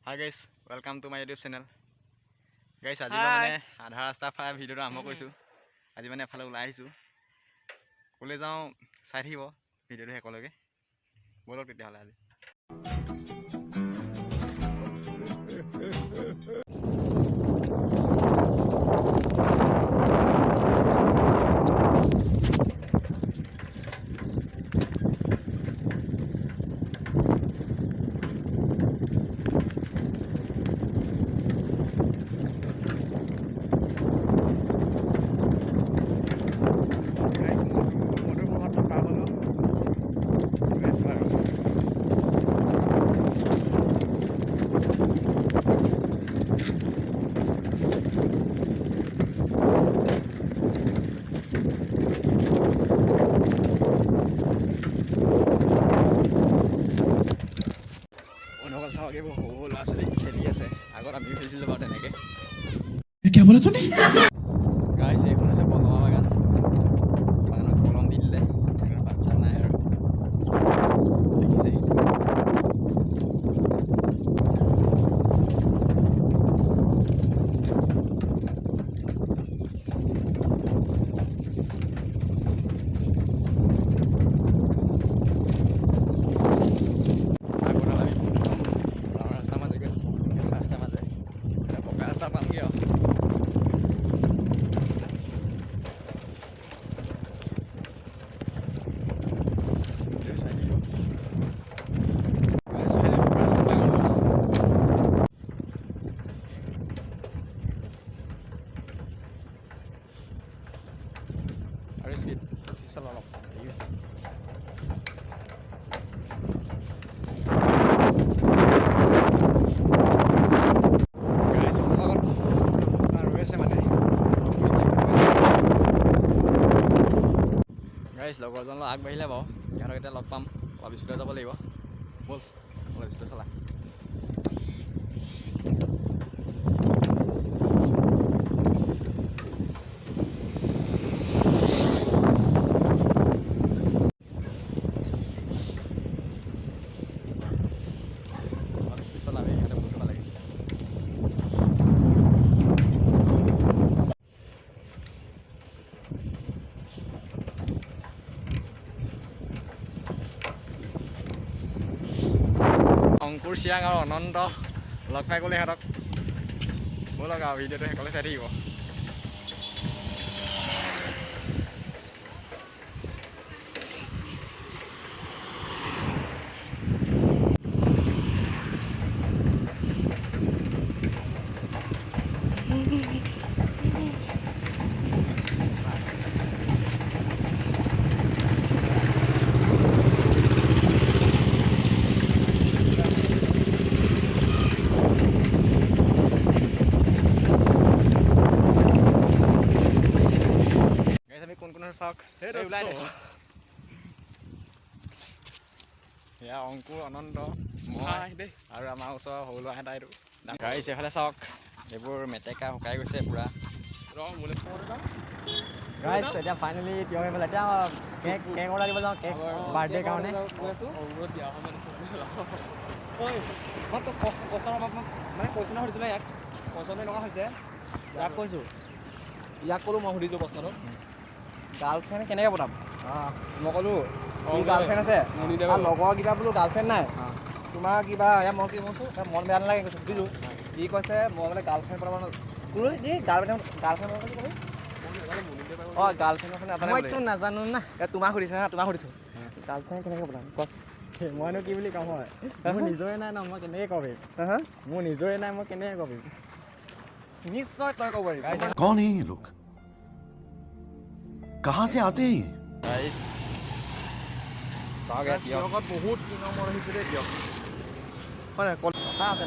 Hi guys, welcome to my YouTube channel. Guys, আজি মানে আধা ৰাস্তা ফাই ভিডিঅ'টো আৰম্ভ কৰিছোঁ। আজি মানে এফালে ওলাই আহিছোঁ। ক'লৈ যাওঁ চাই থাকিব ভিডিঅ'টো শেষলৈকে। ব'লক তেতিয়াহ'লে আজি। क्या बोला तूने? Guys, এখন আছে বলমা বাগান। বাগানত কলম দি দিলে বাচ্চা নাই আৰু দেখিছে। লগৰজন আগবাঢ়িলে বাৰু ইহঁতক এতিয়া লগ পাম অলপ স্পীডত যাব লাগিব ব'ল অলপ স্পীডত চলা অংকুৰ চিয়াং আৰু অনন্ত লগ পাই গ'লে সিহঁতক ব'লক আৰু ভিডিঅ'টো শেষলৈ চাই থাকিব। চাওক এয়া অংকুৰ অনন্ত মই আৰু আমাৰ ওচৰৰ সৰু ল'ৰা এটা এইটো গাড়ী এইফালে চাওক এইবোৰ মেটেকা শুকাই গৈছে পুৰা গাইছ এতিয়া ফাইনেলি তিয়হ হৈ পেলাই এতিয়া কেক অৰ্ডাৰ দিব যাওঁ কেক বাৰ্থডে কাৰণে মানে কৈছোঁ ন সুধিছিলোঁ ইয়াক পচন্দ এনেকুৱা হৈছে ইয়াক কৈছোঁ ইয়াক ক'লোঁ মই সুধিছোঁ প্ৰশ্নটো গাৰ্লফ্ৰেণ্ড কেনেকৈ পঠাম মই ক'লোঁ গাৰ্লফ্ৰেণ্ড আছে লগৰকেইটা বোলো গাৰ্লফ্ৰেণ্ড নাই তোমাৰ কিবা মই কি কৈছোঁ মন বেয়া নালাগে কৈছোঁ সুধিলোঁ সি কৈছে মই মানে গাৰ্লফ্ৰেণ্ড পঠাব ক'লো এই গাৰ্লফ্ৰেণ্ড অঁ গাৰ্লফ্ৰেণ্ডৰ মইতো নাজানো না তোমাক সুধিছে হা তোমাক সুধিছোঁ গাৰ্লফ্ৰেণ্ড কেনেকৈ পঠাম কচ মইনো কি বুলি কম হয় মোৰ নিজৰে নাই ন মই কেনেকৈ ক'ব পাৰিম মোৰ নিজৰে নাই মই কেনেকৈ ক'ব পাৰিম নিশ্চয় তই ক'ব পাৰিবি कौन है ये लोग कहाँ से आते हैं বহুত দিনৰ মূৰত আহিছোঁ দেই দিয়ক হয় কথা আছে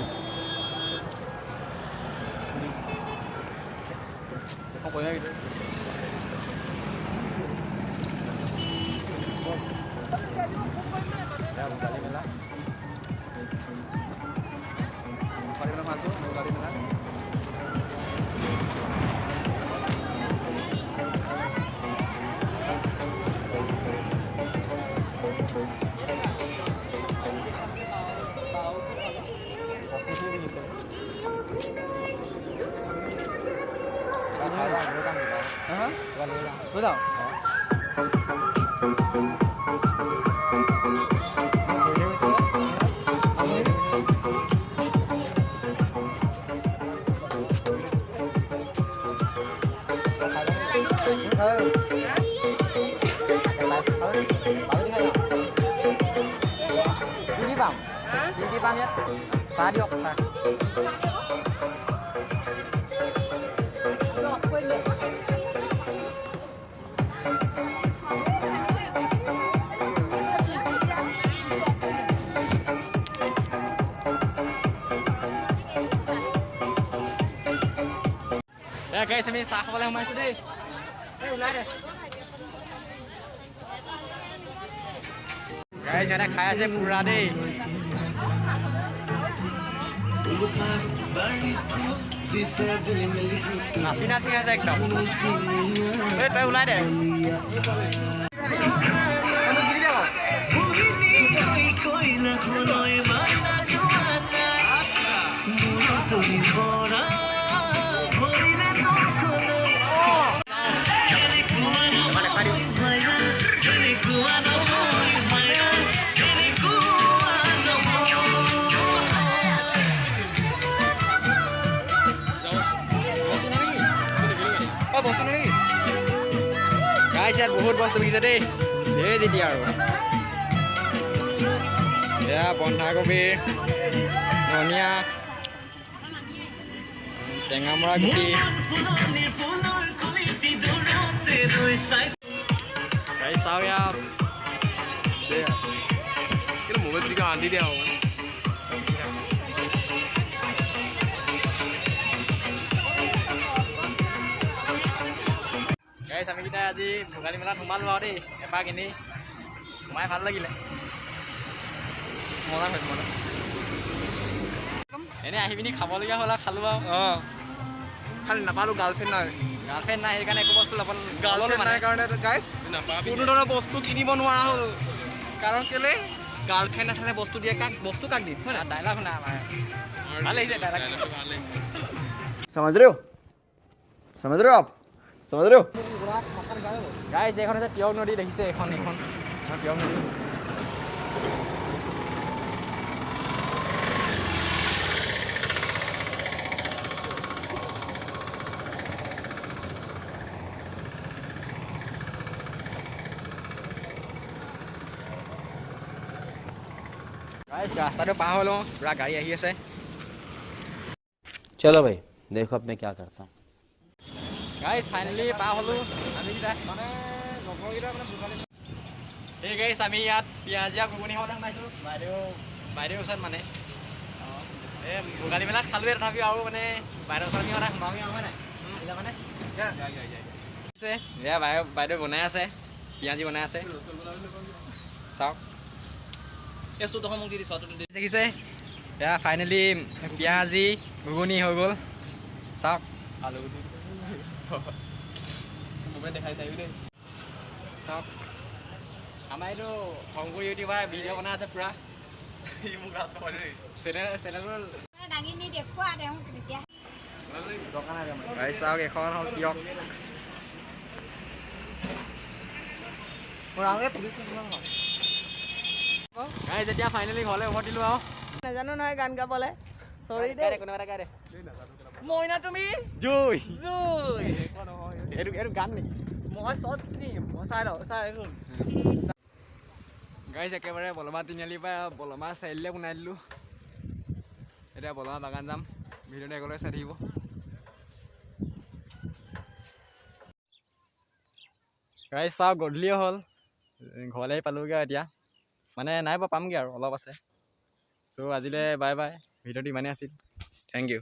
হা লৈ যাওঁ কি পাম কি পাম ইয়াত চাহ দিয়ক চাহ গাইছ আমি চাহ খাবলৈ সোমাইছোঁ দেই ওলাই দে গাইছ সিহঁতে খাই আছে পুৰা দেই নাচি নাচি খাইছে একদম তই ওলাই দে বস্তু নেকি গাইছ ইয়াত বহুত বস্তু বিকিছে দেই ধেৰ যেতিয়া আৰু এয়া বন্ধাকবি ধনিয়া টেঙামৰা গুটি গাইছ চাওঁ ইয়াত মোবাইল দিকে আনি দিয়া হ'ব গাইছ আমি কেইটা আজি ভোগালী মেলাত সোমালোঁ আৰু দেই এপাক এনেই সোমাই ভাল লাগিলে মজা হৈছে মজা এনেই আহি পিনি খাবলগীয়া হ'ল আৰু খালোঁ আৰু অঁ খালি নাপালোঁ গাৰ্লফ্ৰেণ্ড নাই সেইকাৰণে একো বস্তু ল'ব গাৰ্লফ্ৰেণ্ড নাই কাৰণে গাইছ কোনো ধৰণৰ বস্তু কিনিব নোৱাৰা হ'ল কাৰণ কেলৈ গাৰ্লফ্ৰেণ্ড নাথাকে বস্তু দিয়ে বস্তু কাক দিম হয় নাই ডাইলগ শুনা আমাৰ ভাল লাগিছে ডাইলগ समझ रहे हो आप समझ रहे हो গাইছ এইখন হৈছে তিয়ক নদী দেখিছে এইখন তিয়ক নদী গাইছ ৰাস্তাটো পাৰ হৈ লওঁ পুৰা গাড়ী আহি আছে चलो भाई देखो अब मैं क्या करता हूँ গাইছ ফাইনেলি পাৰ হ'লোঁ আমিকেইটা মানে লগৰকেইটা মানে ভোগালী এই গাইছ আমি ইয়াত পিঁয়াজীয়া ঘুগুনি খাবলৈ সোমাইছোঁ বাইদেউৰ ওচৰত মানে এই ভোগালী মেলাত খালোঁৱে তথাপিও আৰু মানে বাইদেউৰ ওচৰত আমি সদায় সোমাওঁগৈ আৰু হয় নাই মানে এয়া বাইদেউ বনাই আছে পিঁয়াজী বনাই আছে চাওক এই চৌধশ মোক দি দিছোঁ দেখিছে এয়া ফাইনেলি পিঁয়াজী ঘুগুনি হৈ গ'ল চাওক আলু মোবাইল দেখাই থাকিবি দেই চাওক আমাৰ এইটো শংকৰ ইউটিউবাৰ ভিডিঅ' বনাই আছে পূৰা চেনেলৰ দাঙি নি দেখুওৱা তেওঁ তেতিয়া চাওক এখন হ'ল তিয়ক গাইছ যেতিয়া ফাইনেলি ঘৰলৈ উভতি দিলোঁ আৰু নাজানো নহয় গান গাবলে চৰি দেই কোনোবা এটা গাই দে মইনা তুমি জুই এইটো গান নেকি মই চত দিম মই চাই লওঁ চাই গাইছ একেবাৰে বলমা তিনিআলিৰ পৰা বলমা চাৰিআলিলৈ বনাই দিলোঁ এতিয়া বলমা বাগান যাম ভিডিঅ'টো একেলগে চাই থাকিব গাইছ চাওক গধূলিয়ে হ'ল ঘৰলৈ পালোঁগৈ এতিয়া মানে নাই বাৰু পামগৈ আৰু অলপ আছে চ' আজিলৈ বাই বাই ভিডিঅ'টো ইমানেই আছিল থেংক ইউ